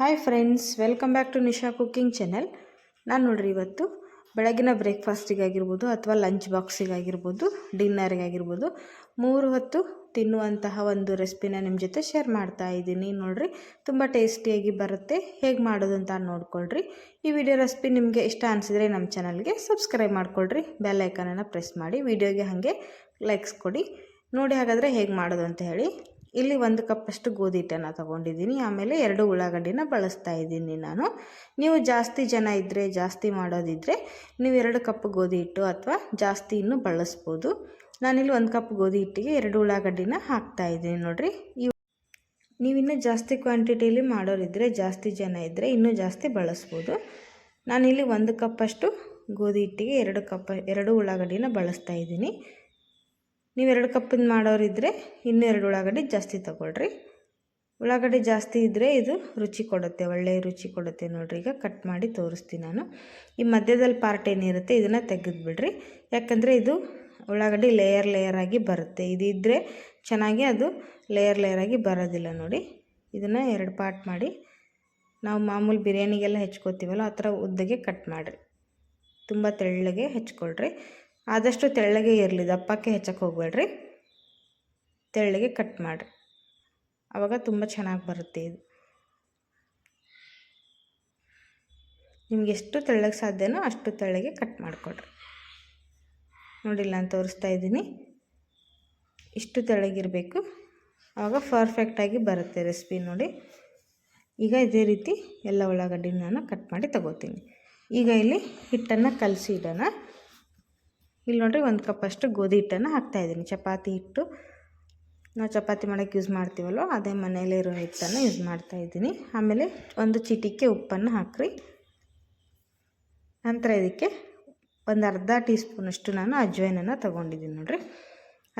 Hi friends, welcome back to Nisha cooking channel. ನಾನು ನೋಡ್ರಿ ಇವತ್ತು ಬೆಳಗಿನ ಬ್ರೇಕ್ಫಾಸ್ಟಿಗಾಗಿರ್ಬೋದು ಅಥವಾ ಲಂಚ್ ಬಾಕ್ಸಿಗಾಗಿರ್ಬೋದು, ಡಿನ್ನರಿಗಾಗಿರ್ಬೋದು 3 ಹೊತ್ತು ತಿನ್ನುವಂತಹ ಒಂದು ರೆಸಿಪಿನ ನಿಮ್ಮ ಜೊತೆ ಶೇರ್ ಮಾಡ್ತಾ ಇದ್ದೀನಿ. ನೋಡ್ರಿ, ತುಂಬ ಟೇಸ್ಟಿಯಾಗಿ ಬರುತ್ತೆ. ಹೇಗೆ ಮಾಡೋದು ಅಂತ ನೋಡ್ಕೊಳ್ರಿ. ಈ ವಿಡಿಯೋ ರೆಸಿಪಿ ನಿಮಗೆ ಇಷ್ಟ ಅನಿಸಿದರೆ ನಮ್ಮ ಚಾನಲ್ಗೆ ಸಬ್ಸ್ಕ್ರೈಬ್ ಮಾಡ್ಕೊಳ್ರಿ, ಬೆಲ್ ಐಕನನ್ನು ಪ್ರೆಸ್ ಮಾಡಿ, ವಿಡಿಯೋಗೆ ಹಾಗೆ ಲೈಕ್ಸ್ ಕೊಡಿ. ನೋಡಿ ಹಾಗಾದರೆ ಹೇಗೆ ಮಾಡೋದು ಅಂತ ಹೇಳಿ. ಇಲ್ಲಿ 1 ಕಪ್ಪಷ್ಟು ಗೋಧಿ ಹಿಟ್ಟನ್ನು ತೊಗೊಂಡಿದ್ದೀನಿ. ಆಮೇಲೆ 2 ಉಳ್ಳಾಗಡ್ಡಿನ ಬಳಸ್ತಾ ಇದ್ದೀನಿ ನಾನು. ನೀವು ಜಾಸ್ತಿ ಜನ ಇದ್ದರೆ, ಜಾಸ್ತಿ ಮಾಡೋದಿದ್ದರೆ ನೀವು 2 ಕಪ್ ಗೋಧಿ ಹಿಟ್ಟು ಅಥವಾ ಜಾಸ್ತಿ ಇನ್ನೂ ಬಳಸ್ಬೋದು. ನಾನಿಲ್ಲಿ 1 ಕಪ್ ಗೋಧಿ ಹಿಟ್ಟಿಗೆ 2 ಉಳ್ಳಾಗಡ್ಡಿನ ಹಾಕ್ತಾ ಇದ್ದೀನಿ. ನೋಡಿರಿ, ನೀವಿನ್ನೂ ಜಾಸ್ತಿ ಕ್ವಾಂಟಿಟಿಯಲ್ಲಿ ಮಾಡೋರಿದ್ದರೆ, ಜಾಸ್ತಿ ಜನ ಇದ್ದರೆ ಇನ್ನೂ ಜಾಸ್ತಿ ಬಳಸ್ಬೋದು. ನಾನಿಲ್ಲಿ 1 ಕಪ್ಪಷ್ಟು ಗೋಧಿ ಹಿಟ್ಟಿಗೆ 2 ಉಳ್ಳಾಗಡ್ಡಿನ ಬಳಸ್ತಾ ಇದ್ದೀನಿ. ನೀವು 2 ಕಪ್ಪಿಂದ ಮಾಡೋರಿದ್ದರೆ ಇನ್ನೂ 2 ಉಳ್ಳಾಗಡ್ಡಿ ಜಾಸ್ತಿ ತೊಗೊಳ್ರಿ. ಉಳ್ಳಾಗಡ್ಡಿ ಜಾಸ್ತಿ ಇದ್ದರೆ ಇದು ರುಚಿ ಕೊಡುತ್ತೆ, ಒಳ್ಳೆಯ ರುಚಿ ಕೊಡುತ್ತೆ. ನೋಡಿರಿ, ಈಗ ಕಟ್ ಮಾಡಿ ತೋರಿಸ್ತೀನಿ ನಾನು. ಈ ಮಧ್ಯದಲ್ಲಿ ಪಾರ್ಟ್ ಏನಿರುತ್ತೆ ಇದನ್ನು ತೆಗೆದುಬಿಡ್ರಿ. ಯಾಕಂದರೆ ಇದು ಉಳ್ಳಾಗಡ್ಡಿ ಲೇಯರ್ ಆಗಿ ಬರುತ್ತೆ. ಇದಿದ್ದರೆ ಚೆನ್ನಾಗಿ ಅದು ಲೇಯರ್ ಆಗಿ ಬರೋದಿಲ್ಲ. ನೋಡಿ, ಇದನ್ನು 2 ಪಾರ್ಟ್ ಮಾಡಿ ನಾವು ಮಾಮೂಲಿ ಬಿರಿಯಾನಿಗೆಲ್ಲ ಹೆಚ್ಕೋತೀವಲ್ಲ ಆ ಥರ ಉದ್ದಗೆ ಕಟ್ ಮಾಡಿರಿ. ತುಂಬ ತೆಳ್ಳಗೆ ಹೆಚ್ಕೊಳ್ರಿ. ಆದಷ್ಟು ತೆಳ್ಳಗೆ ಇರಲಿ, ದಪ್ಪಕ್ಕೆ ಹೆಚ್ಚಕ್ಕೆ ಹೋಗಬೇಡ್ರಿ. ತೆಳ್ಳಗೆ ಕಟ್ ಮಾಡಿರಿ, ಆವಾಗ ತುಂಬ ಚೆನ್ನಾಗಿ ಬರುತ್ತೆ. ಇದು ನಿಮ್ಗೆ ಎಷ್ಟು ತೆಳ್ಳಗೆ ಸಾಧ್ಯನೋ ಅಷ್ಟು ತೆಳ್ಳಗೆ ಕಟ್ ಮಾಡಿಕೊಡ್ರಿ. ನೋಡಿಲ್ಲ ನಾನು ತೋರಿಸ್ತಾ ಇದ್ದೀನಿ, ಇಷ್ಟು ತೆಳ್ಳಗಿರಬೇಕು, ಆವಾಗ ಪರ್ಫೆಕ್ಟಾಗಿ ಬರುತ್ತೆ ರೆಸಿಪಿ. ನೋಡಿ, ಈಗ ಇದೇ ರೀತಿ ಎಲ್ಲ ಉಳ್ಳಾಗಡ್ಡಿನ ನಾನು ಕಟ್ ಮಾಡಿ ತಗೋತೀನಿ. ಈಗ ಇಲ್ಲಿ ಹಿಟ್ಟನ್ನು ಕಲಸಿ ಇಡೋಣ. ಇಲ್ಲಿ ನೋಡಿರಿ, 1 ಕಪ್ಪಷ್ಟು ಗೋಧಿ ಹಿಟ್ಟನ್ನು ಹಾಕ್ತಾಯಿದ್ದೀನಿ. ಚಪಾತಿ ಹಿಟ್ಟು ನಾವು ಚಪಾತಿ ಮಾಡೋಕ್ಕೆ ಯೂಸ್ ಮಾಡ್ತೀವಲ್ಲೋ ಅದೇ ಮನೆಯಲ್ಲಿರೋ ಹಿಟ್ಟನ್ನು ಯೂಸ್ ಮಾಡ್ತಾಯಿದ್ದೀನಿ. ಆಮೇಲೆ 1 ಚಿಟಿಕೆ ಉಪ್ಪನ್ನು ಹಾಕ್ರಿ. ನಂತರ ಇದಕ್ಕೆ ಒಂದು ಅರ್ಧ ಟೀ ಸ್ಪೂನಷ್ಟು ನಾನು ಅಜ್ವೈನನ್ನು ತೊಗೊಂಡಿದ್ದೀನಿ. ನೋಡಿರಿ,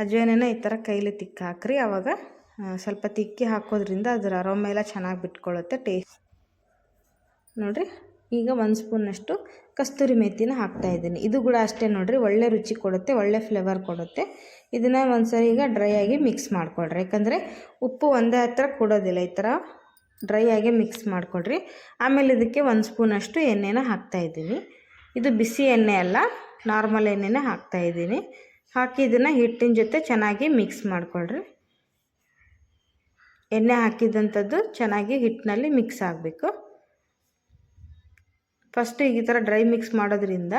ಅಜ್ವೈನನ್ನು ಈ ಥರ ಕೈಲಿ ತಿಕ್ಕಿ ಹಾಕ್ರಿ. ಆವಾಗ ಸ್ವಲ್ಪ ತಿಕ್ಕಿ ಹಾಕೋದ್ರಿಂದ ಅದರ ಅರೋಮೆ ಎಲ್ಲ ಚೆನ್ನಾಗಿ ಬಿಟ್ಕೊಳ್ಳುತ್ತೆ, ಟೇಸ್ಟ್. ನೋಡಿರಿ, ಈಗ 1 ಸ್ಪೂನಷ್ಟು ಕಸ್ತೂರಿ ಮೇಥಿನ ಹಾಕ್ತಾಯಿದ್ದೀನಿ. ಇದು ಕೂಡ ಅಷ್ಟೇ ನೋಡಿರಿ, ಒಳ್ಳೆ ರುಚಿ ಕೊಡುತ್ತೆ, ಒಳ್ಳೆ ಫ್ಲೇವರ್ ಕೊಡುತ್ತೆ. ಇದನ್ನು ಒಂದ್ಸರಿ ಈಗ ಡ್ರೈ ಆಗಿ ಮಿಕ್ಸ್ ಮಾಡಿಕೊಡ್ರಿ. ಯಾಕಂದರೆ ಉಪ್ಪು ಒಂದೇ ಹತ್ರ ಕೊಡೋದಿಲ್ಲ, ಈ ಥರ ಡ್ರೈ ಆಗಿ ಮಿಕ್ಸ್ ಮಾಡಿಕೊಡ್ರಿ. ಆಮೇಲೆ ಇದಕ್ಕೆ 1 ಸ್ಪೂನಷ್ಟು ಎಣ್ಣೆನ ಹಾಕ್ತಾಯಿದ್ದೀನಿ. ಇದು ಬಿಸಿ ಎಣ್ಣೆ ಅಲ್ಲ, ನಾರ್ಮಲ್ ಎಣ್ಣೆನೇ ಹಾಕ್ತಾಯಿದ್ದೀನಿ. ಹಾಕಿ ಇದನ್ನು ಹಿಟ್ಟಿನ ಜೊತೆ ಚೆನ್ನಾಗಿ ಮಿಕ್ಸ್ ಮಾಡಿಕೊಡ್ರಿ. ಎಣ್ಣೆ ಹಾಕಿದಂಥದ್ದು ಚೆನ್ನಾಗಿ ಹಿಟ್ಟಿನಲ್ಲಿ ಮಿಕ್ಸ್ ಆಗಬೇಕು. ಫಸ್ಟು ಈ ಥರ ಡ್ರೈ ಮಿಕ್ಸ್ ಮಾಡೋದ್ರಿಂದ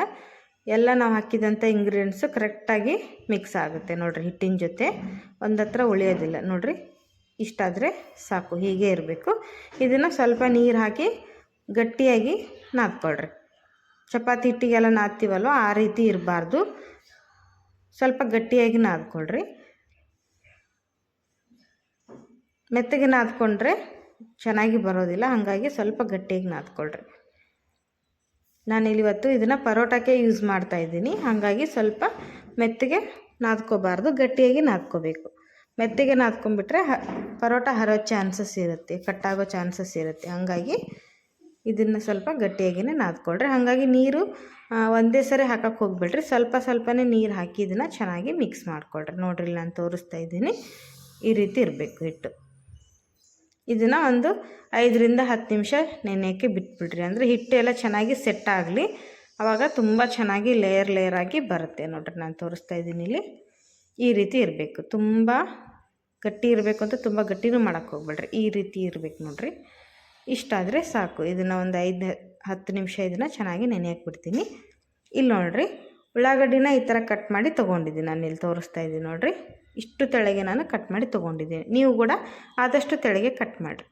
ಎಲ್ಲ ನಾವು ಹಾಕಿದಂಥ ಇಂಗ್ರೀಡಿಯೆಂಟ್ಸು ಕರೆಕ್ಟಾಗಿ ಮಿಕ್ಸ್ ಆಗುತ್ತೆ. ನೋಡಿರಿ, ಹಿಟ್ಟಿನ ಜೊತೆ ಒಂದು ಹತ್ರ ಉಳಿಯೋದಿಲ್ಲ. ನೋಡಿರಿ, ಇಷ್ಟಾದರೆ ಸಾಕು, ಹೀಗೆ ಇರಬೇಕು. ಇದನ್ನು ಸ್ವಲ್ಪ ನೀರು ಹಾಕಿ ಗಟ್ಟಿಯಾಗಿ ನಾದ್ಕೊಳ್ರಿ. ಚಪಾತಿ ಹಿಟ್ಟಿಗೆಲ್ಲ ನಾದ್ತೀವಲ್ವ ಆ ರೀತಿ ಇರಬಾರ್ದು, ಸ್ವಲ್ಪ ಗಟ್ಟಿಯಾಗಿ ನಾದ್ಕೊಳ್ರಿ. ಮೆತ್ತಗೆ ನಾದ್ಕೊಂಡ್ರೆ ಚೆನ್ನಾಗಿ ಬರೋದಿಲ್ಲ, ಹಾಗಾಗಿ ಸ್ವಲ್ಪ ಗಟ್ಟಿಯಾಗಿ ನಾದ್ಕೊಳ್ರಿ. ನಾನಿಲ್ಲಿ ಇವತ್ತು ಇದನ್ನು ಪರೋಟಕ್ಕೆ ಯೂಸ್ ಮಾಡ್ತಾಯಿದ್ದೀನಿ, ಹಾಗಾಗಿ ಸ್ವಲ್ಪ ಮೆತ್ತಗೆ ನಾದ್ಕೋಬಾರ್ದು, ಗಟ್ಟಿಯಾಗಿ ನಾದ್ಕೋಬೇಕು. ಮೆತ್ತಗೆ ನಾದ್ಕೊಂಡ್ಬಿಟ್ರೆ ಪರೋಟ ಹರೋ ಚಾನ್ಸಸ್ ಇರುತ್ತೆ, ಕಟ್ಟಾಗೋ ಚಾನ್ಸಸ್ ಇರುತ್ತೆ. ಹಾಗಾಗಿ ಇದನ್ನು ಸ್ವಲ್ಪ ಗಟ್ಟಿಯಾಗಿಯೇ ನಾದ್ಕೊಳ್ರಿ. ಹಾಗಾಗಿ ನೀರು ಒಂದೇ ಸರಿ ಹಾಕಕ್ಕೆ ಹೋಗ್ಬಿಡ್ರಿ, ಸ್ವಲ್ಪನೇ ನೀರು ಹಾಕಿ ಇದನ್ನು ಚೆನ್ನಾಗಿ ಮಿಕ್ಸ್ ಮಾಡಿಕೊಳ್ರಿ. ನೋಡ್ರಿ, ನಾನು ತೋರಿಸ್ತಾ ಇದ್ದೀನಿ, ಈ ರೀತಿ ಇರಬೇಕು ಹಿಟ್ಟು. ಇದನ್ನು ಒಂದು 5ರಿಂದ 10 ನಿಮಿಷ ನೆನೆಯೋಕ್ಕೆ ಬಿಟ್ಬಿಡ್ರಿ. ಅಂದರೆ ಹಿಟ್ಟು ಎಲ್ಲ ಚೆನ್ನಾಗಿ ಸೆಟ್ ಆಗಲಿ, ಆವಾಗ ತುಂಬ ಚೆನ್ನಾಗಿ ಲೇಯರ್ ಆಗಿ ಬರುತ್ತೆ. ನೋಡ್ರಿ, ನಾನು ತೋರಿಸ್ತಾ ಇದ್ದೀನಿ ಇಲ್ಲಿ, ಈ ರೀತಿ ಇರಬೇಕು. ತುಂಬ ಗಟ್ಟಿ ಇರಬೇಕು ಅಂತ ತುಂಬ ಗಟ್ಟಿನೂ ಮಾಡೋಕ್ಕೆ ಹೋಗ್ಬೇಡ್ರಿ, ಈ ರೀತಿ ಇರಬೇಕು. ನೋಡಿರಿ, ಇಷ್ಟಾದರೆ ಸಾಕು. ಇದನ್ನು ಒಂದು 5-10 ನಿಮಿಷ ಇದನ್ನು ಚೆನ್ನಾಗಿ ನೆನೆಯೋಕ್ಕೆ ಬಿಡ್ತೀನಿ. ಇಲ್ಲಿ ನೋಡಿರಿ, ಉಳ್ಳಾಗಡ್ಡಿನ ಈ ಥರ ಕಟ್ ಮಾಡಿ ತೊಗೊಂಡಿದ್ದೀನಿ. ನಾನು ಇಲ್ಲಿ ತೋರಿಸ್ತಾ ಇದ್ದೀನಿ. ನೋಡಿರಿ, ಇಷ್ಟು ತೆಳಗೆ ನಾನು ಕಟ್ ಮಾಡಿ ತೊಗೊಂಡಿದ್ದೀನಿ. ನೀವು ಕೂಡ ಆದಷ್ಟು ತೆಳಗೆ ಕಟ್ ಮಾಡಿರಿ.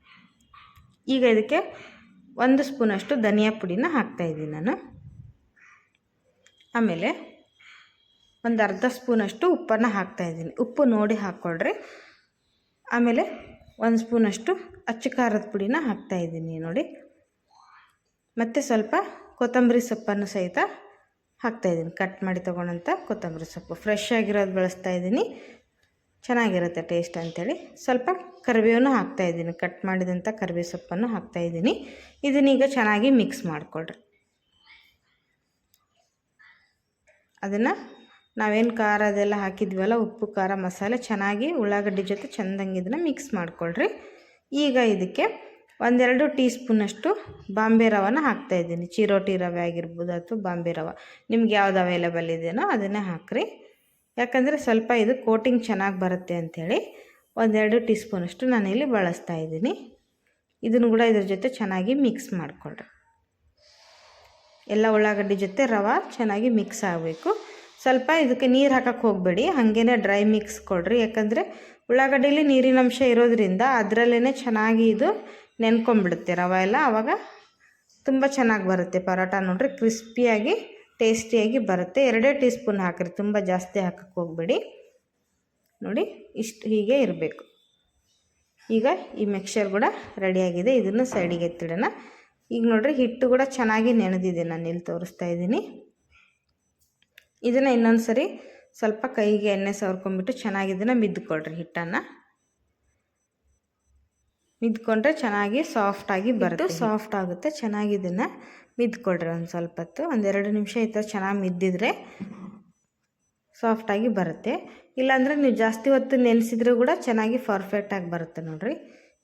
ಈಗ ಇದಕ್ಕೆ 1 ಸ್ಪೂನಷ್ಟು ಧನಿಯಾ ಪುಡಿನ ಹಾಕ್ತಾಯಿದ್ದೀನಿ ನಾನು. ಆಮೇಲೆ ಒಂದು ಅರ್ಧ ಸ್ಪೂನಷ್ಟು ಉಪ್ಪನ್ನು ಹಾಕ್ತಾಯಿದ್ದೀನಿ. ಉಪ್ಪು ನೋಡಿ ಹಾಕ್ಕೊಳ್ರಿ. ಆಮೇಲೆ 1 ಸ್ಪೂನಷ್ಟು ಅಚ್ಚ ಖಾರದ ಪುಡಿನ ಹಾಕ್ತಾಯಿದ್ದೀನಿ. ನೋಡಿ, ಮತ್ತು ಸ್ವಲ್ಪ ಕೊತ್ತಂಬರಿ ಸೊಪ್ಪನ್ನು ಸಹಿತ ಹಾಕ್ತಾಯಿದ್ದೀನಿ. ಕಟ್ ಮಾಡಿ ತೊಗೊಂಡಂಥ ಕೊತ್ತಂಬರಿ ಸೊಪ್ಪು ಫ್ರೆಶ್ ಆಗಿರೋದು ಬಳಸ್ತಾಯಿದ್ದೀನಿ, ಚೆನ್ನಾಗಿರುತ್ತೆ ಟೇಸ್ಟ್ ಅಂಥೇಳಿ. ಸ್ವಲ್ಪ ಕರಿಬೇವನ್ನು ಹಾಕ್ತಾಯಿದ್ದೀನಿ, ಕಟ್ ಮಾಡಿದಂಥ ಕರಿಬೇವು ಸೊಪ್ಪನ್ನು ಹಾಕ್ತಾಯಿದ್ದೀನಿ. ಇದನ್ನೀಗ ಚೆನ್ನಾಗಿ ಮಿಕ್ಸ್ ಮಾಡಿಕೊಳ್ರಿ. ಅದನ್ನು ನಾವೇನು ಖಾರ ಅದೆಲ್ಲ ಹಾಕಿದ್ವಲ್ಲ, ಉಪ್ಪು ಖಾರ ಮಸಾಲೆ ಚೆನ್ನಾಗಿ ಉಳ್ಳಾಗಡ್ಡಿ ಜೊತೆ ಚೆಂದಂಗೆ ಇದನ್ನು ಮಿಕ್ಸ್ ಮಾಡಿಕೊಳ್ರಿ. ಈಗ ಇದಕ್ಕೆ 1-2 ಟೀ ಸ್ಪೂನಷ್ಟು ಬಾಂಬೆ ರವೆನ ಹಾಕ್ತಾಯಿದ್ದೀನಿ. ಚಿರೋಟಿ ರವೆ ಆಗಿರ್ಬೋದು ಅಥವಾ ಬಾಂಬೆ ರವೆ ನಿಮ್ಗೆ ಯಾವ್ದು ಅವೈಲೇಬಲ್ ಇದೆಯೋ ಅದನ್ನೇ ಹಾಕ್ರಿ. ಯಾಕಂದರೆ ಸ್ವಲ್ಪ ಇದು ಕೋಟಿಂಗ್ ಚೆನ್ನಾಗಿ ಬರುತ್ತೆ ಅಂಥೇಳಿ 1-2 ಟೀ ಸ್ಪೂನಷ್ಟು ನಾನಿಲ್ಲಿ ಬಳಸ್ತಾ ಇದ್ದೀನಿ. ಇದನ್ನು ಕೂಡ ಇದ್ರ ಜೊತೆ ಚೆನ್ನಾಗಿ ಮಿಕ್ಸ್ ಮಾಡಿಕೊಳ್ರಿ. ಎಲ್ಲ ಉಳ್ಳಾಗಡ್ಡಿ ಜೊತೆ ರವೆ ಚೆನ್ನಾಗಿ ಮಿಕ್ಸ್ ಆಗಬೇಕು. ಸ್ವಲ್ಪ ಇದಕ್ಕೆ ನೀರು ಹಾಕಕ್ಕೆ ಹೋಗಬೇಡಿ, ಹಾಗೇ ಡ್ರೈ ಮಿಕ್ಸ್ ಕೊಡ್ರಿ. ಯಾಕಂದರೆ ಉಳ್ಳಾಗಡ್ಡಿಲಿ ನೀರಿನ ಅಂಶ ಇರೋದ್ರಿಂದ ಅದರಲ್ಲೇ ಚೆನ್ನಾಗಿ ಇದು ನೆನ್ಕೊಂಬಿಡುತ್ತೆ ರವೆ ಎಲ್ಲ. ಆವಾಗ ತುಂಬ ಚೆನ್ನಾಗಿ ಬರುತ್ತೆ ಪರೋಟ. ನೋಡಿರಿ ಕ್ರಿಸ್ಪಿಯಾಗಿ ಟೇಸ್ಟಿಯಾಗಿ ಬರುತ್ತೆ. 2 ಟೀ ಸ್ಪೂನ್ ಹಾಕಿರಿ, ತುಂಬ ಜಾಸ್ತಿ ಹಾಕಕ್ಕೆ ಹೋಗಬೇಡಿ. ನೋಡಿ ಇಷ್ಟು ಹೀಗೆ ಇರಬೇಕು. ಈಗ ಈ ಮಿಕ್ಸರ್ ಕೂಡ ರೆಡಿಯಾಗಿದೆ. ಇದನ್ನು ಸೈಡಿಗೆ ಎತ್ತಿಡೋಣ. ಈಗ ನೋಡಿರಿ ಹಿಟ್ಟು ಕೂಡ ಚೆನ್ನಾಗಿ ನೆನೆದಿದೆ. ನಾನು ಇಲ್ಲಿ ತೋರಿಸ್ತಾ ಇದ್ದೀನಿ. ಇದನ್ನು ಇನ್ನೊಂದು ಸರಿ ಸ್ವಲ್ಪ ಕೈಗೆ ಎಣ್ಣೆ ಸವರ್ಕೊಂಡ್ಬಿಟ್ಟು ಚೆನ್ನಾಗಿ ಇದನ್ನು ಮಿದ್ಕೊಳ್ರಿ. ಹಿಟ್ಟನ್ನು ಮಿದ್ಕೊಂಡ್ರೆ ಚೆನ್ನಾಗಿ ಸಾಫ್ಟಾಗಿ ಬರುತ್ತೆ, ಸಾಫ್ಟ್ ಆಗುತ್ತೆ. ಚೆನ್ನಾಗಿ ಇದನ್ನು ಮಿದ್ಕೊಳ್ರಿ ಒಂದು ಸ್ವಲ್ಪ ಹೊತ್ತು, 1-2 ನಿಮಿಷ ಈ ಥರ ಚೆನ್ನಾಗಿ ಮಿದ್ದಿದ್ರೆ ಸಾಫ್ಟಾಗಿ ಬರುತ್ತೆ. ಇಲ್ಲಾಂದರೆ ನೀವು ಜಾಸ್ತಿ ಹೊತ್ತು ನೆನೆಸಿದ್ರೂ ಕೂಡ ಚೆನ್ನಾಗಿ ಪರ್ಫೆಕ್ಟಾಗಿ ಬರುತ್ತೆ. ನೋಡಿರಿ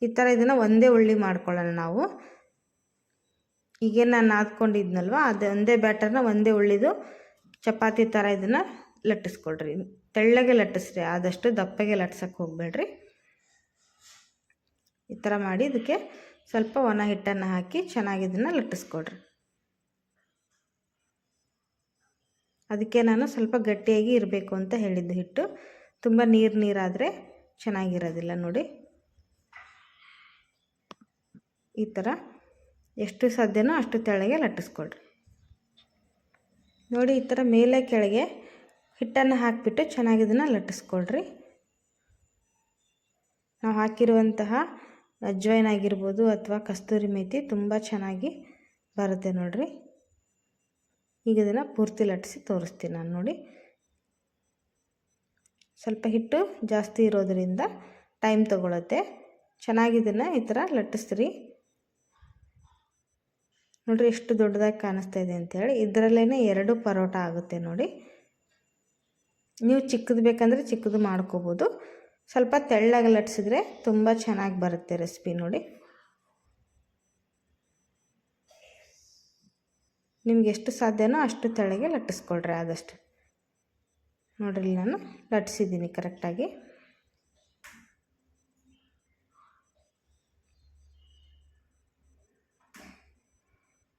ಈ ಥರ ಇದನ್ನು ಒಂದೇ ಉಳ್ಳಿ ಮಾಡ್ಕೊಳ್ಳೋಣ ನಾವು. ಈಗೇನು ನಾನು ನಾದ್ಕೊಂಡಿದ್ನಲ್ವ ಅದು ಒಂದೇ ಬ್ಯಾಟರ್ನ ಒಂದೇ ಉಳ್ಳಿದು ಚಪಾತಿ ಥರ ಇದನ್ನು ಲಟ್ಟಿಸ್ಕೊಳ್ರಿ. ತೆಳ್ಳಗೆ ಲಟ್ಟಿಸ್ರಿ, ಆದಷ್ಟು ದಪ್ಪಗೆ ಲಟ್ಸಕ್ಕೆ ಹೋಗಬೇಡ್ರಿ. ಈ ಥರ ಮಾಡಿ ಇದಕ್ಕೆ ಸ್ವಲ್ಪ ಒಣ ಹಿಟ್ಟನ್ನು ಹಾಕಿ ಚೆನ್ನಾಗಿ ಇದನ್ನು ಲಟ್ಟಿಸ್ಕೊಳ್ರಿ. ಅದಕ್ಕೆ ನಾನು ಸ್ವಲ್ಪ ಗಟ್ಟಿಯಾಗಿ ಇರಬೇಕು ಅಂತ ಹೇಳಿದ್ದು. ಹಿಟ್ಟು ತುಂಬ ನೀರಾದರೆ ಚೆನ್ನಾಗಿರೋದಿಲ್ಲ. ನೋಡಿ ಈ ಥರ ಎಷ್ಟು ಸಾಧ್ಯನೋ ಅಷ್ಟು ತೆಳ್ಳಗೆ ಲಟ್ಟಿಸ್ಕೊಳ್ರಿ. ನೋಡಿ ಈ ಥರ ಮೇಲೆ ಕೆಳಗೆ ಹಿಟ್ಟನ್ನು ಹಾಕಿಬಿಟ್ಟು ಚೆನ್ನಾಗಿ ಇದನ್ನು ಲಟ್ಟಿಸ್ಕೊಳ್ರಿ. ನಾವು ಹಾಕಿರುವಂತಹ ಅಜ್ವೈನ್ ಆಗಿರ್ಬೋದು ಅಥವಾ ಕಸ್ತೂರಿ ಮೇಥಿ ತುಂಬ ಚೆನ್ನಾಗಿ ಬರುತ್ತೆ ನೋಡಿರಿ. ಈಗ ಇದನ್ನು ಪೂರ್ತಿ ಲಟ್ಟಿಸಿ ತೋರಿಸ್ತೀನಿ ನಾನು. ನೋಡಿ ಸ್ವಲ್ಪ ಹಿಟ್ಟು ಜಾಸ್ತಿ ಇರೋದರಿಂದ ಟೈಮ್ ತಗೊಳುತ್ತೆ. ಚೆನ್ನಾಗಿ ಇದನ್ನು ಈ ಥರ ಲಟ್ಟಿಸ್ರಿ. ನೋಡಿರಿ ಎಷ್ಟು ದೊಡ್ಡದಾಗಿ ಕಾಣಿಸ್ತಾ ಇದೆ ಅಂಥೇಳಿ. ಇದರಲ್ಲೇ 2 ಪರೋಟ ಆಗುತ್ತೆ ನೋಡಿ. ನೀವು ಚಿಕ್ಕದು ಬೇಕಂದರೆ ಚಿಕ್ಕದು ಮಾಡ್ಕೋಬೋದು. ಸ್ವಲ್ಪ ತೆಳ್ಳಗೆ ಲಟ್ಟಿಸಿದ್ರೆ ತುಂಬ ಚೆನ್ನಾಗಿ ಬರುತ್ತೆ ರೆಸಿಪಿ. ನೋಡಿ ನಿಮ್ಗೆ ಎಷ್ಟು ಸಾಧ್ಯನೋ ಅಷ್ಟು ತೆಳ್ಳಗೆ ಲಟ್ಟಿಸ್ಕೊಳ್ರಿ ಆದಷ್ಟು. ನೋಡ್ರಿ ನಾನು ಲಟ್ಟಿಸಿದ್ದೀನಿ ಕರೆಕ್ಟಾಗಿ.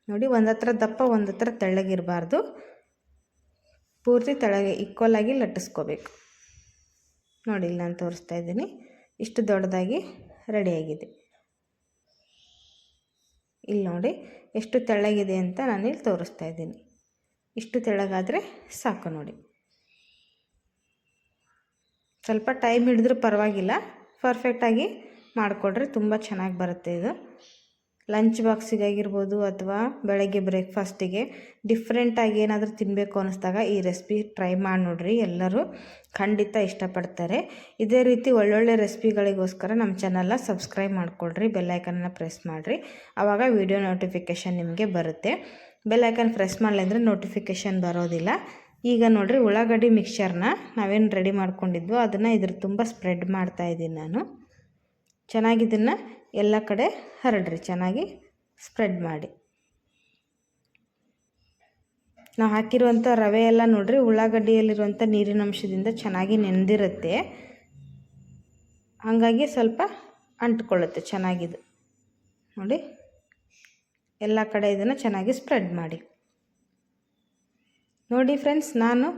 ನೋಡಿ ಒಂದು ಹತ್ರ ದಪ್ಪ ಒಂದು ಹತ್ರ ತೆಳ್ಳಗಿರಬಾರ್ದು, ಪೂರ್ತಿ ತೆಳ್ಳಗೆ ಈಕ್ವಲಾಗಿ ಲಟ್ಟಿಸ್ಕೋಬೇಕು. ನೋಡಿ ಇಲ್ಲಿ ನಾನು ತೋರಿಸ್ತಾ ಇದ್ದೀನಿ. ಇಷ್ಟು ದೊಡ್ಡದಾಗಿ ರೆಡಿಯಾಗಿದೆ. ಇಲ್ಲಿ ನೋಡಿ ಎಷ್ಟು ತೆಳ್ಳಗಿದೆ ಅಂತ ನಾನಿಲ್ಲಿ ತೋರಿಸ್ತಾ ಇದ್ದೀನಿ. ಇಷ್ಟು ತೆಳ್ಳಗಾದರೆ ಸಾಕು. ನೋಡಿ ಸ್ವಲ್ಪ ಟೈಮ್ ಹಿಡಿದ್ರೂ ಪರವಾಗಿಲ್ಲ, ಪರ್ಫೆಕ್ಟಾಗಿ ಮಾಡಿಕೊಡ್ರಿ, ತುಂಬ ಚೆನ್ನಾಗಿ ಬರುತ್ತೆ ಇದು. ಲಂಚ್ ಬಾಕ್ಸಿಗಾಗಿರ್ಬೋದು ಅಥವಾ ಬೆಳಗ್ಗೆ ಬ್ರೇಕ್ಫಾಸ್ಟಿಗೆ ಡಿಫ್ರೆಂಟಾಗಿ ಏನಾದರೂ ತಿನ್ನಬೇಕು ಅನ್ನಿಸ್ದಾಗ ಈ ರೆಸಿಪಿ ಟ್ರೈ ಮಾಡಿ ನೋಡಿರಿ. ಎಲ್ಲರೂ ಖಂಡಿತ ಇಷ್ಟಪಡ್ತಾರೆ. ಇದೇ ರೀತಿ ಒಳ್ಳೊಳ್ಳೆ ರೆಸಿಪಿಗಳಿಗೋಸ್ಕರ ನಮ್ಮ ಚಾನಲ್ನ ಸಬ್ಸ್ಕ್ರೈಬ್ ಮಾಡಿಕೊಡ್ರಿ, ಬೆಲ್ಲೈಕನ್ನ ಪ್ರೆಸ್ ಮಾಡಿರಿ. ಆವಾಗ ವಿಡಿಯೋ ನೋಟಿಫಿಕೇಷನ್ ನಿಮಗೆ ಬರುತ್ತೆ. ಬೆಲ್ಲೈಕನ್ ಪ್ರೆಸ್ ಮಾಡಲಿಂದ್ರೆ ನೋಟಿಫಿಕೇಷನ್ ಬರೋದಿಲ್ಲ. ಈಗ ನೋಡಿರಿ ಉಳ್ಳಾಗಡ್ಡಿ ಮಿಕ್ಸ್ಚರ್ನ ನಾವೇನು ರೆಡಿ ಮಾಡ್ಕೊಂಡಿದ್ವೋ ಅದನ್ನು ಇದ್ರ ತುಂಬ ಸ್ಪ್ರೆಡ್ ಮಾಡ್ತಾಯಿದ್ದೀನಿ ನಾನು. ಚೆನ್ನಾಗಿದ್ದನ್ನು ಎಲ್ಲ ಕಡೆ ಹರಡ್ರಿ, ಚೆನ್ನಾಗಿ ಸ್ಪ್ರೆಡ್ ಮಾಡಿ. ನಾವು ಹಾಕಿರುವಂಥ ರವೆ ಎಲ್ಲ ನೋಡಿರಿ ಉಳ್ಳಾಗಡ್ಡಿಯಲ್ಲಿರುವಂಥ ನೀರಿನ ಅಂಶದಿಂದ ಚೆನ್ನಾಗಿ ನೆಂದಿರುತ್ತೆ. ಹಾಗಾಗಿ ಸ್ವಲ್ಪ ಅಂಟ್ಕೊಳ್ಳುತ್ತೆ ಚೆನ್ನಾಗಿದು. ನೋಡಿ ಎಲ್ಲ ಕಡೆ ಇದನ್ನು ಚೆನ್ನಾಗಿ ಸ್ಪ್ರೆಡ್ ಮಾಡಿ. ನೋಡಿ ಫ್ರೆಂಡ್ಸ್, ನಾನು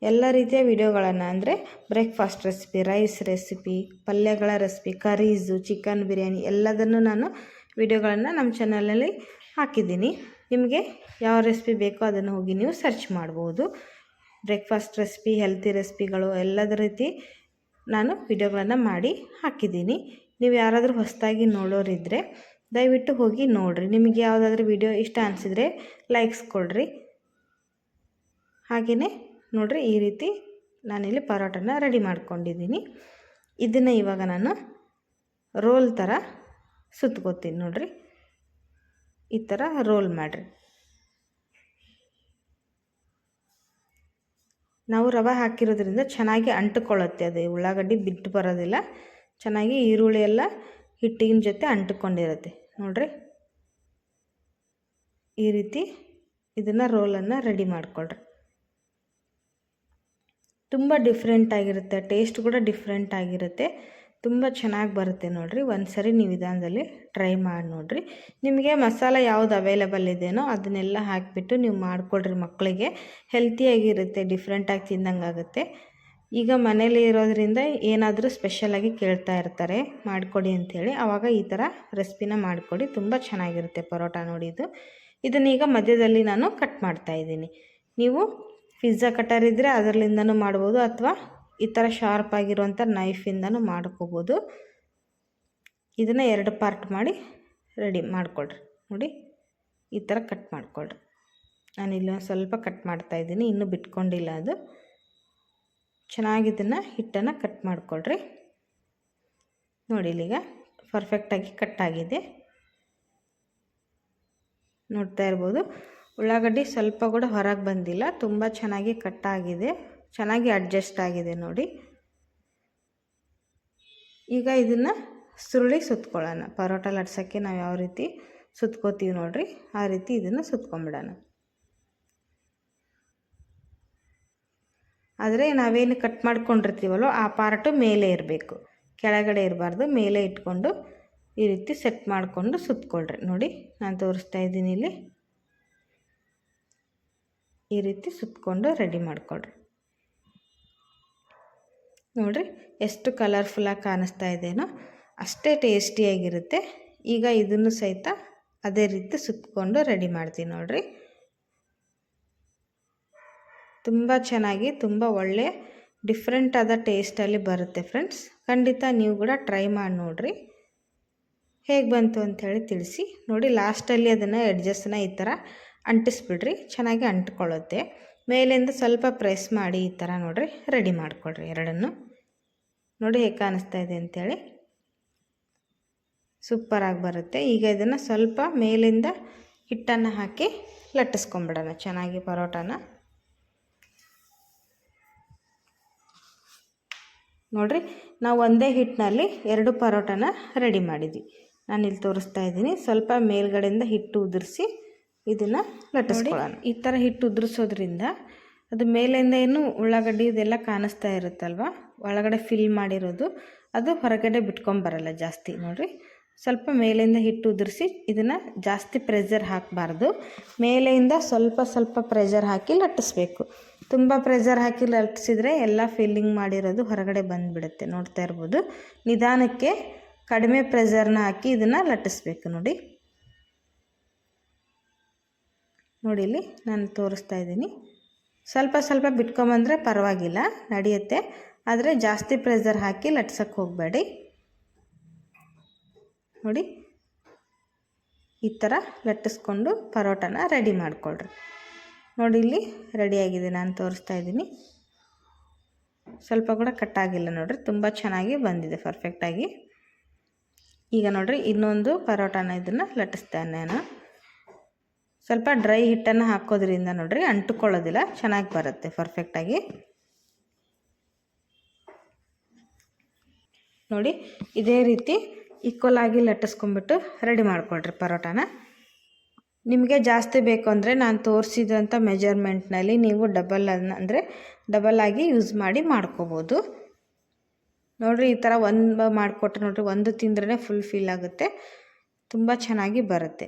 ಎಲ್ಲ ರೀತಿಯ ವಿಡಿಯೋಗಳನ್ನು ಅಂದರೆ ಬ್ರೇಕ್ಫಾಸ್ಟ್ ರೆಸಿಪಿ, ರೈಸ್ ರೆಸಿಪಿ, ಪಲ್ಯಗಳ ರೆಸಿಪಿ, ಕರೀಸು, ಚಿಕನ್ ಬಿರಿಯಾನಿ ಎಲ್ಲದನ್ನು ನಾನು ವಿಡಿಯೋಗಳನ್ನು ನಮ್ಮ ಚಾನಲಲ್ಲಿ ಹಾಕಿದ್ದೀನಿ. ನಿಮಗೆ ಯಾವ ರೆಸಿಪಿ ಬೇಕೋ ಅದನ್ನು ಹೋಗಿ ನೀವು ಸರ್ಚ್ ಮಾಡ್ಬೋದು. ಬ್ರೇಕ್ಫಾಸ್ಟ್ ರೆಸಿಪಿ, ಹೆಲ್ತಿ ರೆಸಿಪಿಗಳು ಎಲ್ಲದ ರೀತಿ ನಾನು ವಿಡಿಯೋಗಳನ್ನು ಮಾಡಿ ಹಾಕಿದ್ದೀನಿ. ನೀವು ಯಾರಾದರೂ ಹೊಸದಾಗಿ ನೋಡೋರಿದ್ದರೆ ದಯವಿಟ್ಟು ಹೋಗಿ ನೋಡಿರಿ. ನಿಮಗೆ ಯಾವುದಾದ್ರೂ ವಿಡಿಯೋ ಇಷ್ಟ ಅನಿಸಿದರೆ ಲೈಕ್ಸ್ ಕೊಡ್ರಿ. ಹಾಗೆಯೇ ನೋಡಿರಿ ಈ ರೀತಿ ನಾನಿಲ್ಲಿ ಪರೋಟನ ರೆಡಿ ಮಾಡ್ಕೊಂಡಿದ್ದೀನಿ. ಇದನ್ನು ಇವಾಗ ನಾನು ರೋಲ್ ಥರ ಸುತ್ಕೋತೀನಿ. ನೋಡಿರಿ ಈ ಥರ ರೋಲ್ ಮಾಡಿರಿ. ನಾವು ರವೆ ಹಾಕಿರೋದ್ರಿಂದ ಚೆನ್ನಾಗಿ ಅಂಟುಕೊಳ್ಳುತ್ತೆ, ಅದು ಉಳ್ಳಾಗಡ್ಡಿ ಬಿಟ್ಟು ಬರೋದಿಲ್ಲ. ಚೆನ್ನಾಗಿ ಈರುಳ್ಳಿ ಎಲ್ಲ ಹಿಟ್ಟಿನ ಜೊತೆ ಅಂಟುಕೊಂಡಿರುತ್ತೆ. ನೋಡಿರಿ ಈ ರೀತಿ ಇದನ್ನು ರೋಲನ್ನು ರೆಡಿ ಮಾಡಿಕೊಳ್ರಿ. ತುಂಬ ಡಿಫ್ರೆಂಟ್ ಆಗಿರುತ್ತೆ, ಟೇಸ್ಟ್ ಕೂಡ ಡಿಫ್ರೆಂಟ್ ಆಗಿರುತ್ತೆ, ತುಂಬ ಚೆನ್ನಾಗಿ ಬರುತ್ತೆ ನೋಡಿರಿ. ಒಂದು ಸರಿ ನೀವು ವಿಧಾನದಲ್ಲಿ ಟ್ರೈ ಮಾಡಿ ನೋಡಿರಿ. ನಿಮಗೆ ಮಸಾಲೆ ಯಾವುದು ಅವೈಲೇಬಲ್ ಇದೆಯೋ ಅದನ್ನೆಲ್ಲ ಹಾಕಿಬಿಟ್ಟು ನೀವು ಮಾಡಿಕೊಡ್ರಿ. ಮಕ್ಕಳಿಗೆ ಹೆಲ್ತಿಯಾಗಿರುತ್ತೆ, ಡಿಫ್ರೆಂಟಾಗಿ ತಿಂದಂಗೆ ಆಗುತ್ತೆ. ಈಗ ಮನೇಲಿ ಇರೋದ್ರಿಂದ ಏನಾದರೂ ಸ್ಪೆಷಲಾಗಿ ಕೇಳ್ತಾ ಇರ್ತಾರೆ ಮಾಡಿಕೊಡಿ ಅಂಥೇಳಿ, ಆವಾಗ ಈ ಥರ ರೆಸಿಪಿನ ಮಾಡಿಕೊಡಿ, ತುಂಬ ಚೆನ್ನಾಗಿರುತ್ತೆ ಪರೋಟ. ನೋಡಿ ಇದನ್ನೀಗ ಮಧ್ಯದಲ್ಲಿ ನಾನು ಕಟ್ ಮಾಡ್ತಾಯಿದ್ದೀನಿ. ನೀವು ಪಿಜ್ಜಾ ಕಟರ್ ಇದ್ದರೆ ಅದರಲ್ಲಿಂದನೂ ಮಾಡ್ಬೋದು, ಅಥವಾ ಈ ಥರ ಶಾರ್ಪ್ ಆಗಿರುವಂಥ ನೈಫಿಂದನೂ ಮಾಡ್ಕೋಬೋದು. ಇದನ್ನು 2 ಪಾರ್ಟ್ ಮಾಡಿ ರೆಡಿ ಮಾಡಿಕೊಡ್ರಿ. ನೋಡಿ ಈ ಥರ ಕಟ್ ಮಾಡಿಕೊಡ್ರಿ. ನಾನಿಲ್ಲಿ ಸ್ವಲ್ಪ ಕಟ್ ಮಾಡ್ತಾಯಿದ್ದೀನಿ, ಇನ್ನೂ ಬಿಟ್ಕೊಂಡಿಲ್ಲ ಅದು. ಚೆನ್ನಾಗಿ ಇದನ್ನು ಹಿಟ್ಟನ್ನು ಕಟ್ ಮಾಡಿಕೊಡ್ರಿ. ನೋಡಿ ಇಲ್ಲಿಗ ಪರ್ಫೆಕ್ಟಾಗಿ ಕಟ್ಟಾಗಿದೆ, ನೋಡ್ತಾ ಇರ್ಬೋದು. ಉಳ್ಳಾಗಡ್ಡಿ ಸ್ವಲ್ಪ ಕೂಡ ಹೊರಗೆ ಬಂದಿಲ್ಲ, ತುಂಬ ಚೆನ್ನಾಗಿ ಕಟ್ಟಾಗಿದೆ, ಚೆನ್ನಾಗಿ ಅಡ್ಜಸ್ಟ್ ಆಗಿದೆ ನೋಡಿ. ಈಗ ಇದನ್ನು ಸುರುಳಿ ಸುತ್ಕೊಳ್ಳೋಣ. ಪರೋಟ ಲಟ್ಸೋಕ್ಕೆ ನಾವು ಯಾವ ರೀತಿ ಸುತ್ಕೋತೀವಿ ನೋಡಿರಿ, ಆ ರೀತಿ ಇದನ್ನು ಸುತ್ಕೊಂಡ್ಬಿಡೋಣ. ಆದರೆ ನಾವೇನು ಕಟ್ ಮಾಡ್ಕೊಂಡಿರ್ತೀವಲ್ಲೋ ಆ ಪಾರ್ಟು ಮೇಲೆ ಇರಬೇಕು, ಕೆಳಗಡೆ ಇರಬಾರ್ದು. ಮೇಲೆ ಇಟ್ಕೊಂಡು ಈ ರೀತಿ ಸೆಟ್ ಮಾಡಿಕೊಂಡು ಸುತ್ಕೊಳ್ರಿ. ನೋಡಿ ನಾನು ತೋರಿಸ್ತಾ ಇದ್ದೀನಿ ಇಲ್ಲಿ, ಈ ರೀತಿ ಸುತ್ಕೊಂಡು ರೆಡಿ ಮಾಡಿಕೊಡ್ರಿ. ನೋಡಿರಿ ಎಷ್ಟು ಕಲರ್ಫುಲ್ಲಾಗಿ ಕಾಣಿಸ್ತಾ ಇದೆಯೋ ಅಷ್ಟೇ ಟೇಸ್ಟಿಯಾಗಿರುತ್ತೆ. ಈಗ ಇದನ್ನು ಸಹಿತ ಅದೇ ರೀತಿ ಸುತ್ಕೊಂಡು ರೆಡಿ ಮಾಡ್ತೀನಿ ನೋಡಿರಿ. ತುಂಬ ಚೆನ್ನಾಗಿ, ತುಂಬ ಒಳ್ಳೆ ಡಿಫ್ರೆಂಟ್ ಆದ ಟೇಸ್ಟಲ್ಲಿ ಬರುತ್ತೆ ಫ್ರೆಂಡ್ಸ್. ಖಂಡಿತ ನೀವು ಕೂಡ ಟ್ರೈ ಮಾಡಿ ನೋಡಿರಿ, ಹೇಗೆ ಬಂತು ಅಂಥೇಳಿ ತಿಳಿಸಿ. ನೋಡಿ ಲಾಸ್ಟಲ್ಲಿ ಅದನ್ನು ಎಡ್ಜಸ್ಸನ್ನ ಈ ಥರ ಅಂಟಿಸ್ಬಿಡ್ರಿ, ಚೆನ್ನಾಗಿ ಅಂಟ್ಕೊಳ್ಳುತ್ತೆ. ಮೇಲಿಂದ ಸ್ವಲ್ಪ ಪ್ರೆಸ್ ಮಾಡಿ ಈ ಥರ ನೋಡಿರಿ ರೆಡಿ ಮಾಡಿಕೊಡ್ರಿ ಎರಡನ್ನು. ನೋಡಿ ಹೇಗೆ ಕಾಣಿಸ್ತಾ ಇದೆ ಅಂಥೇಳಿ, ಸೂಪರಾಗಿ ಬರುತ್ತೆ. ಈಗ ಇದನ್ನು ಸ್ವಲ್ಪ ಮೇಲಿಂದ ಹಿಟ್ಟನ್ನು ಹಾಕಿ ಲಟ್ಟಿಸ್ಕೊಂಬಿಡೋಣ ಚೆನ್ನಾಗಿ ಪರೋಟಾನ. ನೋಡಿರಿ ನಾವು ಒಂದೇ ಹಿಟ್ಟಿನಲ್ಲಿ 2 ಪರೋಟನ ರೆಡಿ ಮಾಡಿದ್ವಿ. ನಾನಿಲ್ಲಿ ತೋರಿಸ್ತಾ ಇದ್ದೀನಿ. ಸ್ವಲ್ಪ ಮೇಲ್ಗಡೆಯಿಂದ ಹಿಟ್ಟು ಉದುರಿಸಿ ಇದನ್ನು ಲಟ್ಟಿಸ್ಕೊಳ್ಳೋಣ. ಈ ಥರ ಹಿಟ್ಟು ಉದುರಿಸೋದ್ರಿಂದ ಅದು ಮೇಲಿಂದ ಏನು ಉಳ್ಳಾಗಡ್ಡಿ ಇದೆಲ್ಲ ಕಾಣಿಸ್ತಾ ಇರುತ್ತಲ್ವ, ಒಳಗಡೆ ಫಿಲ್ ಮಾಡಿರೋದು ಅದು ಹೊರಗಡೆ ಬಿಟ್ಕೊಂಬರಲ್ಲ ಜಾಸ್ತಿ. ನೋಡಿರಿ ಸ್ವಲ್ಪ ಮೇಲಿಂದ ಹಿಟ್ಟು ಉದುರಿಸಿ ಇದನ್ನು ಜಾಸ್ತಿ ಪ್ರೆಷರ್ ಹಾಕಬಾರ್ದು, ಮೇಲೆಯಿಂದ ಸ್ವಲ್ಪ ಸ್ವಲ್ಪ ಪ್ರೆಷರ್ ಹಾಕಿ ಲಟ್ಟಿಸ್ಬೇಕು. ತುಂಬ ಪ್ರೆಷರ್ ಹಾಕಿ ಲಟ್ಟಿಸಿದರೆ ಎಲ್ಲ ಫಿಲ್ಲಿಂಗ್ ಮಾಡಿರೋದು ಹೊರಗಡೆ ಬಂದುಬಿಡುತ್ತೆ. ನೋಡ್ತಾ ಇರ್ಬೋದು, ನಿಧಾನಕ್ಕೆ ಕಡಿಮೆ ಪ್ರೆಷರ್ನ ಹಾಕಿ ಇದನ್ನು ಲಟ್ಟಿಸ್ಬೇಕು. ನೋಡಿ ಇಲ್ಲಿ ನಾನು ತೋರಿಸ್ತಾ ಇದ್ದೀನಿ. ಸ್ವಲ್ಪ ಸ್ವಲ್ಪ ಬಿಟ್ಕೊಂಬಂದರೆ ಪರವಾಗಿಲ್ಲ, ನಡೆಯುತ್ತೆ. ಆದರೆ ಜಾಸ್ತಿ ಪ್ರೆಷರ್ ಹಾಕಿ ಲಟ್ಸೋಕ್ಕೆ ಹೋಗಬೇಡಿ. ನೋಡಿ ಈ ಥರ ಲಟ್ಟಿಸ್ಕೊಂಡು ಪರೋಟನ ರೆಡಿ ಮಾಡಿಕೊಳ್ರಿ. ನೋಡಿ ಇಲ್ಲಿ ರೆಡಿಯಾಗಿದೆ, ನಾನು ತೋರಿಸ್ತಾ ಇದ್ದೀನಿ. ಸ್ವಲ್ಪ ಕೂಡ ಕಟ್ಟಾಗಿಲ್ಲ ನೋಡಿರಿ, ತುಂಬ ಚೆನ್ನಾಗಿ ಬಂದಿದೆ ಪರ್ಫೆಕ್ಟಾಗಿ. ಈಗ ನೋಡಿರಿ ಇನ್ನೊಂದು ಪರೋಟನ ಇದನ್ನು ಲಟ್ಟಿಸ್ತೇನೆ ನಾನು. ಸ್ವಲ್ಪ ಡ್ರೈ ಹಿಟ್ಟನ್ನು ಹಾಕೋದ್ರಿಂದ ನೋಡಿರಿ ಅಂಟುಕೊಳ್ಳೋದಿಲ್ಲ, ಚೆನ್ನಾಗಿ ಬರುತ್ತೆ ಪರ್ಫೆಕ್ಟಾಗಿ. ನೋಡಿ ಇದೇ ರೀತಿ ಈಕ್ವಲ್ ಆಗಿ ಲಟ್ಟಿಸ್ಕೊಂಡ್ಬಿಟ್ಟು ರೆಡಿ ಮಾಡ್ಕೊಳ್ರಿ ಪರೋಟಾನ. ನಿಮಗೆ ಜಾಸ್ತಿ ಬೇಕು ಅಂದರೆ ನಾನು ತೋರಿಸಿದಂಥ ಮೆಜರ್ಮೆಂಟ್ನಲ್ಲಿ ನೀವು ಡಬಲ್ ಆಗಿ ಯೂಸ್ ಮಾಡಿ ಮಾಡ್ಕೋಬೋದು. ನೋಡಿರಿ ಈ ಥರ ಒಂದು ಮಾಡಿಕೊಟ್ರೆ ನೋಡಿರಿ ಒಂದು ತಿಂದ್ರೇ ಫುಲ್ ಫೀಲ್ ಆಗುತ್ತೆ, ತುಂಬ ಚೆನ್ನಾಗಿ ಬರುತ್ತೆ.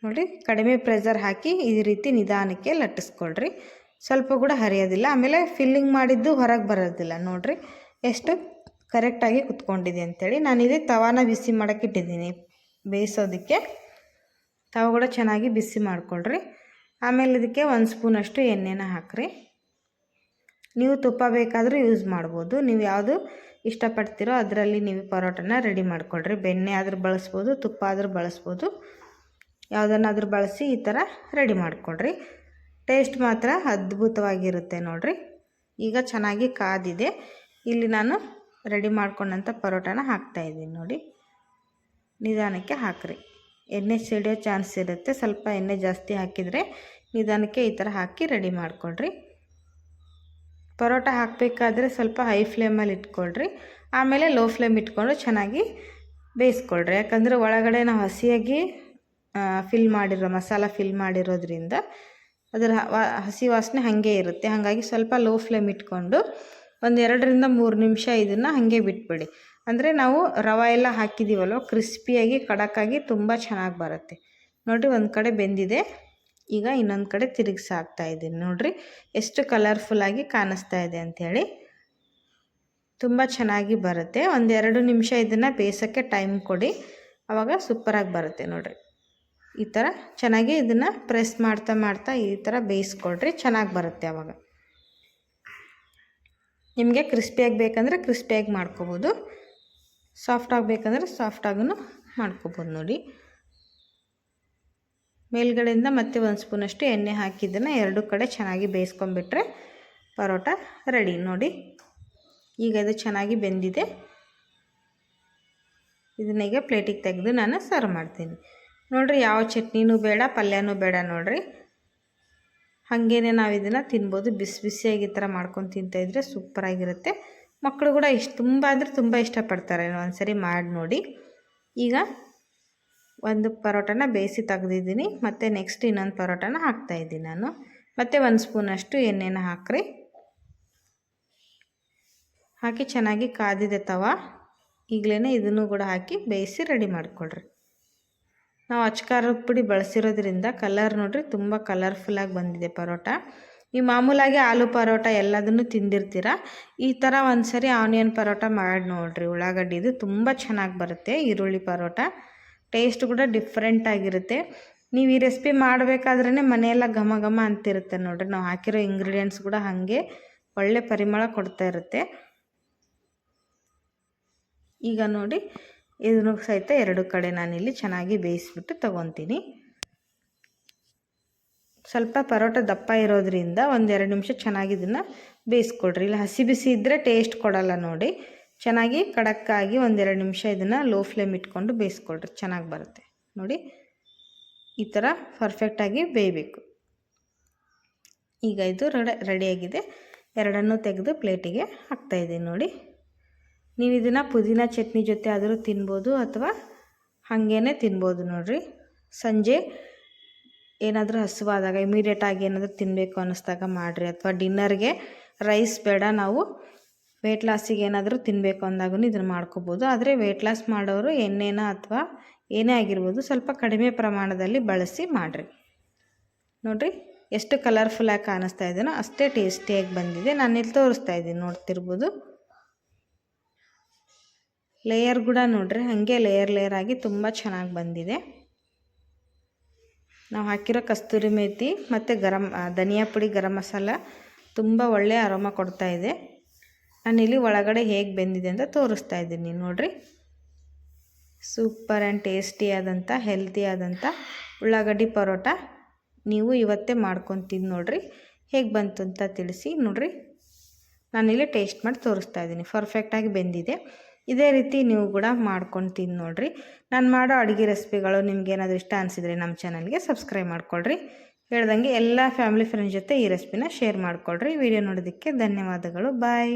ನೋಡಿ ಕಡಿಮೆ ಪ್ರೆಷರ್ ಹಾಕಿ ಈ ರೀತಿ ನಿಧಾನಕ್ಕೆ ಲಟ್ಟಿಸ್ಕೊಳ್ರಿ, ಸ್ವಲ್ಪ ಕೂಡ ಹರಿಯೋದಿಲ್ಲ. ಆಮೇಲೆ ಫಿಲ್ಲಿಂಗ್ ಮಾಡಿದ್ದು ಹೊರಗೆ ಬರೋದಿಲ್ಲ. ನೋಡಿರಿ ಎಷ್ಟು ಕರೆಕ್ಟಾಗಿ ಕುತ್ಕೊಂಡಿದೆ ಅಂಥೇಳಿ. ನಾನಿಲ್ಲಿ ತವಾನ ಬಿಸಿ ಮಾಡೋಕ್ಕೆ ಇಟ್ಟಿದ್ದೀನಿ ಬೇಯಿಸೋದಕ್ಕೆ. ತವ ಕೂಡ ಚೆನ್ನಾಗಿ ಬಿಸಿ ಮಾಡಿಕೊಳ್ರಿ. ಆಮೇಲೆ ಇದಕ್ಕೆ 1 ಸ್ಪೂನಷ್ಟು ಎಣ್ಣೆನ ಹಾಕಿರಿ. ನೀವು ತುಪ್ಪ ಬೇಕಾದರೂ ಯೂಸ್ ಮಾಡ್ಬೋದು, ನೀವು ಯಾವುದು ಇಷ್ಟಪಡ್ತೀರೋ ಅದರಲ್ಲಿ ನೀವು ಪರೋಟನ ರೆಡಿ ಮಾಡಿಕೊಳ್ರಿ. ಬೆಣ್ಣೆ ಆದರೂ ಬಳಸ್ಬೋದು, ತುಪ್ಪ ಆದರೂ ಬಳಸ್ಬೋದು, ಯಾವುದನ್ನಾದರೂ ಬಳಸಿ ಈ ಥರ ರೆಡಿ ಮಾಡಿಕೊಡ್ರಿ. ಟೇಸ್ಟ್ ಮಾತ್ರ ಅದ್ಭುತವಾಗಿರುತ್ತೆ ನೋಡಿರಿ. ಈಗ ಚೆನ್ನಾಗಿ ಕಾದಿದೆ. ಇಲ್ಲಿ ನಾನು ರೆಡಿ ಮಾಡ್ಕೊಂಡಂಥ ಪರೋಟನ ಹಾಕ್ತಾಯಿದ್ದೀನಿ. ನೋಡಿ ನಿಧಾನಕ್ಕೆ ಹಾಕಿರಿ, ಎಣ್ಣೆ ಸಿಡಿಯೋ ಚಾನ್ಸ್ ಇರುತ್ತೆ. ಸ್ವಲ್ಪ ಎಣ್ಣೆ ಜಾಸ್ತಿ ಹಾಕಿದರೆ ನಿಧಾನಕ್ಕೆ ಈ ಥರ ಹಾಕಿ ರೆಡಿ ಮಾಡಿಕೊಡ್ರಿ. ಪರೋಟ ಹಾಕಬೇಕಾದ್ರೆ ಸ್ವಲ್ಪ ಹೈ ಫ್ಲೇಮಲ್ಲಿ ಇಟ್ಕೊಳ್ರಿ, ಆಮೇಲೆ ಲೋ ಫ್ಲೇಮ್ ಇಟ್ಕೊಂಡು ಚೆನ್ನಾಗಿ ಬೇಯಿಸ್ಕೊಳ್ರಿ. ಯಾಕಂದರೆ ಒಳಗಡೆ ನಾವು ಹಸಿಯಾಗಿ ಮಸಾಲ ಫಿಲ್ ಮಾಡಿರೋದ್ರಿಂದ ಅದರ ಹಸಿ ವಾಸನೆ ಹಾಗೆ ಇರುತ್ತೆ. ಹಾಗಾಗಿ ಸ್ವಲ್ಪ ಲೋ ಫ್ಲೇಮ್ ಇಟ್ಕೊಂಡು ಒಂದು 2-3 ನಿಮಿಷ ಇದನ್ನು ಹಾಗೆ ಬಿಟ್ಬಿಡಿ. ಅಂದರೆ ನಾವು ರವೆ ಎಲ್ಲ ಹಾಕಿದ್ದೀವಲ್ವ, ಕ್ರಿಸ್ಪಿಯಾಗಿ ಖಡಕ್ಕಾಗಿ ತುಂಬ ಚೆನ್ನಾಗಿ ಬರುತ್ತೆ. ನೋಡಿರಿ, ಒಂದು ಕಡೆ ಬೆಂದಿದೆ. ಈಗ ಇನ್ನೊಂದು ಕಡೆ ತಿರುಗಿಸಿ ಹಾಕ್ತಾಯಿದ್ದೀನಿ. ನೋಡಿರಿ ಎಷ್ಟು ಕಲರ್ಫುಲ್ಲಾಗಿ ಕಾಣಿಸ್ತಾ ಇದೆ ಅಂಥೇಳಿ. ತುಂಬ ಚೆನ್ನಾಗಿ ಬರುತ್ತೆ. 1-2 ನಿಮಿಷ ಇದನ್ನು ಬೇಯಿಸೋಕ್ಕೆ ಟೈಮ್ ಕೊಡಿ, ಆವಾಗ ಸೂಪರಾಗಿ ಬರುತ್ತೆ. ನೋಡಿರಿ, ಈ ಥರ ಚೆನ್ನಾಗಿ ಇದನ್ನು ಪ್ರೆಸ್ ಮಾಡ್ತಾ ಮಾಡ್ತಾ ಈ ಥರ ಬೇಯಿಸ್ಕೊಳ್ರಿ, ಚೆನ್ನಾಗಿ ಬರುತ್ತೆ. ಆವಾಗ ನಿಮಗೆ ಕ್ರಿಸ್ಪಿಯಾಗಿ ಬೇಕಂದರೆ ಕ್ರಿಸ್ಪಿಯಾಗಿ ಮಾಡ್ಕೋಬೋದು, ಸಾಫ್ಟ್ ಆಗಬೇಕಂದ್ರೆ ಸಾಫ್ಟಾಗೂ ಮಾಡ್ಕೋಬೋದು. ನೋಡಿ, ಮೇಲ್ಗಡೆಯಿಂದ ಮತ್ತೆ 1 ಸ್ಪೂನಷ್ಟು ಎಣ್ಣೆ ಹಾಕಿದ್ದನ್ನು 2 ಕಡೆ ಚೆನ್ನಾಗಿ ಬೇಯಿಸ್ಕೊಂಡ್ಬಿಟ್ರೆ ಪರೋಟ ರೆಡಿ. ನೋಡಿ, ಈಗ ಇದು ಚೆನ್ನಾಗಿ ಬೆಂದಿದೆ. ಇದನ್ನೀಗ ಪ್ಲೇಟಿಗೆ ತೆಗೆದು ನಾನು ಸರ್ವ್ ಮಾಡ್ತೀನಿ. ನೋಡಿರಿ, ಯಾವ ಚಟ್ನಿನೂ ಬೇಡ, ಪಲ್ಯನೂ ಬೇಡ. ನೋಡಿರಿ, ಹಾಗೇ ನಾವು ಇದನ್ನು ತಿನ್ಬೋದು. ಬಿಸಿ ಬಿಸಿಯಾಗಿ ಈ ಥರ ಮಾಡ್ಕೊಂಡು ತಿಂತಾಯಿದ್ರೆ ಸೂಪರಾಗಿರುತ್ತೆ. ಮಕ್ಕಳು ಕೂಡ ತುಂಬ ಅಂದರೆ ತುಂಬ ಇಷ್ಟಪಡ್ತಾರೆ. ಒಂದ್ಸರಿ ಮಾಡಿ ನೋಡಿ. ಈಗ ಒಂದು ಪರೋಟನ ಬೇಯಿಸಿ ತೆಗೆದಿದ್ದೀನಿ, ಮತ್ತು ನೆಕ್ಸ್ಟ್ ಇನ್ನೊಂದು ಪರೋಟನ ಹಾಕ್ತಾಯಿದ್ದೀನಿ ನಾನು. ಮತ್ತು 1 ಸ್ಪೂನಷ್ಟು ಎಣ್ಣೆನ ಹಾಕಿ ಚೆನ್ನಾಗಿ ಕಾದಿದೆ ತವ. ಈಗಲೇ ಇದನ್ನು ಕೂಡ ಹಾಕಿ ಬೇಯಿಸಿ ರೆಡಿ ಮಾಡಿಕೊಳ್ರಿ. ನಾವು ಅಚ್ಕಾರದ ಪುಡಿ ಬಳಸಿರೋದ್ರಿಂದ ಕಲರ್ ನೋಡಿರಿ ತುಂಬ ಕಲರ್ಫುಲ್ಲಾಗಿ ಬಂದಿದೆ ಪರೋಟ. ನೀವು ಮಾಮೂಲಾಗಿ ಆಲೂ ಪರೋಟ ಎಲ್ಲದನ್ನು ತಿಂದಿರ್ತೀರ, ಈ ಥರ ಒಂದು ಸರಿ ಆನಿಯನ್ ಪರೋಟ ಮಾಡಿ ನೋಡಿರಿ. ಉಳ್ಳಾಗಡ್ಡಿದು ತುಂಬ ಚೆನ್ನಾಗಿ ಬರುತ್ತೆ. ಈರುಳ್ಳಿ ಪರೋಟ ಟೇಸ್ಟ್ ಕೂಡ ಡಿಫ್ರೆಂಟಾಗಿರುತ್ತೆ. ನೀವು ಈ ರೆಸಿಪಿ ಮಾಡಬೇಕಾದ್ರೇ ಮನೆಯೆಲ್ಲ ಘಮ ಘಮ ಅಂತಿರುತ್ತೆ. ನೋಡಿರಿ, ನಾವು ಹಾಕಿರೋ ಇಂಗ್ರೀಡಿಯೆಂಟ್ಸ್ ಕೂಡ ಹಾಗೆ ಒಳ್ಳೆ ಪರಿಮಳ ಕೊಡ್ತಾ ಇರುತ್ತೆ. ಈಗ ನೋಡಿ, ಇದನ್ನು ಸಹಿತ 2 ಕಡೆ ನಾನಿಲ್ಲಿ ಚೆನ್ನಾಗಿ ಬೇಯಿಸ್ಬಿಟ್ಟು ತೊಗೊತೀನಿ. ಸ್ವಲ್ಪ ಪರೋಟ ದಪ್ಪ ಇರೋದ್ರಿಂದ 1-2 ನಿಮಿಷ ಚೆನ್ನಾಗಿ ಇದನ್ನು ಬೇಯಿಸ್ಕೊಳ್ರಿ. ಇಲ್ಲ ಹಸಿ ಬಿಸಿ ಇದ್ದರೆ ಟೇಸ್ಟ್ ಕೊಡಲ್ಲ. ನೋಡಿ, ಚೆನ್ನಾಗಿ ಕಡಕ್ಕಾಗಿ 1-2 ನಿಮಿಷ ಇದನ್ನು ಲೋ ಫ್ಲೇಮ್ ಇಟ್ಕೊಂಡು ಬೇಯಿಸ್ಕೊಳ್ರಿ, ಚೆನ್ನಾಗಿ ಬರುತ್ತೆ. ನೋಡಿ, ಈ ಥರ ಪರ್ಫೆಕ್ಟಾಗಿ ಬೇಯಬೇಕು. ಈಗ ಇದು ರೆಡಿಯಾಗಿದೆ. 2 ತೆಗೆದು ಪ್ಲೇಟಿಗೆ ಹಾಕ್ತಾಯಿದ್ದೀನಿ. ನೋಡಿ, ನೀವು ಇದನ್ನು ಪುದೀನ ಚಟ್ನಿ ಜೊತೆ ಆದರೂ ತಿನ್ಬೋದು, ಅಥವಾ ಹಾಗೇ ತಿನ್ಬೋದು. ನೋಡಿರಿ, ಸಂಜೆ ಏನಾದರೂ ಹಸುವಾದಾಗ ಇಮಿಡಿಯೇಟಾಗಿ ಏನಾದರೂ ತಿನ್ನಬೇಕು ಅನ್ನಿಸ್ದಾಗ ಮಾಡಿರಿ. ಅಥವಾ ಡಿನ್ನರ್ಗೆ ರೈಸ್ ಬೇಡ, ನಾವು ವೆಯ್ಟ್ ಲಾಸಿಗೆ ಏನಾದರೂ ತಿನ್ನಬೇಕು ಅಂದಾಗೂ ಇದನ್ನು ಮಾಡ್ಕೋಬೋದು. ಆದರೆ ವೆಯ್ಟ್ ಲಾಸ್ ಮಾಡೋರು ಎಣ್ಣೆನ ಅಥವಾ ಏನೇ ಆಗಿರ್ಬೋದು ಸ್ವಲ್ಪ ಕಡಿಮೆ ಪ್ರಮಾಣದಲ್ಲಿ ಬಳಸಿ ಮಾಡಿರಿ. ನೋಡಿರಿ, ಎಷ್ಟು ಕಲರ್ಫುಲ್ಲಾಗಿ ಕಾಣಿಸ್ತಾ ಇದೆಯೋ ಅಷ್ಟೇ ಟೇಸ್ಟಿಯಾಗಿ ಬಂದಿದೆ. ನಾನಿಲ್ಲಿ ತೋರಿಸ್ತಾ ಇದ್ದೀನಿ, ನೋಡ್ತಿರ್ಬೋದು. ಲೇಯರ್ ಕೂಡ ನೋಡಿರಿ ಹಾಗೆ ಲೇಯರ್ ಆಗಿ ತುಂಬ ಚೆನ್ನಾಗಿ ಬಂದಿದೆ. ನಾವು ಹಾಕಿರೋ ಕಸ್ತೂರಿ ಮೇಥಿ ಮತ್ತು ಧನಿಯಾ ಪುಡಿ, ಗರಂ ಮಸಾಲ ತುಂಬ ಒಳ್ಳೆಯ ಅರೋಮ ಕೊಡ್ತಾ ಇದೆ. ನಾನಿಲ್ಲಿ ಒಳಗಡೆ ಹೇಗೆ ಬೆಂದಿದೆ ಅಂತ ತೋರಿಸ್ತಾ ಇದ್ದೀನಿ. ನೋಡಿರಿ, ಸೂಪರ್ ಆ್ಯಂಡ್ ಟೇಸ್ಟಿಯಾದಂಥ ಹೆಲ್ತಿಯಾದಂಥ ಉಳ್ಳಾಗಡ್ಡಿ ಪರೋಟ ನೀವು ಇವತ್ತೇ ಮಾಡ್ಕೊಂಡು ತಿಂದು ನೋಡಿರಿ, ಹೇಗೆ ಬಂತು ಅಂತ ತಿಳಿಸಿ. ನೋಡಿರಿ, ನಾನಿಲ್ಲಿ ಟೇಸ್ಟ್ ಮಾಡಿ ತೋರಿಸ್ತಾ ಇದ್ದೀನಿ. ಪರ್ಫೆಕ್ಟಾಗಿ ಬೆಂದಿದೆ. ಇದೇ ರೀತಿ ನೀವು ಕೂಡ ಮಾಡ್ಕೊಂಡು ತಿಂದು ನೋಡಿರಿ. ನಾನು ಮಾಡೋ ಅಡುಗೆ ರೆಸಿಪಿಗಳು ನಿಮಗೇನಾದರೂ ಇಷ್ಟ ಅನಿಸಿದರೆ ನಮ್ಮ ಚಾನಲ್ಗೆ ಸಬ್ಸ್ಕ್ರೈಬ್ ಮಾಡ್ಕೊಳ್ರಿ. ಹೇಳ್ದಂಗೆ ಎಲ್ಲ ಫ್ಯಾಮಿಲಿ ಫ್ರೆಂಡ್ಸ್ ಜೊತೆ ಈ ರೆಸಿಪಿನ ಶೇರ್ ಮಾಡ್ಕೊಳ್ರಿ. ವಿಡಿಯೋ ನೋಡೋದಕ್ಕೆ ಧನ್ಯವಾದಗಳು. ಬಾಯ್.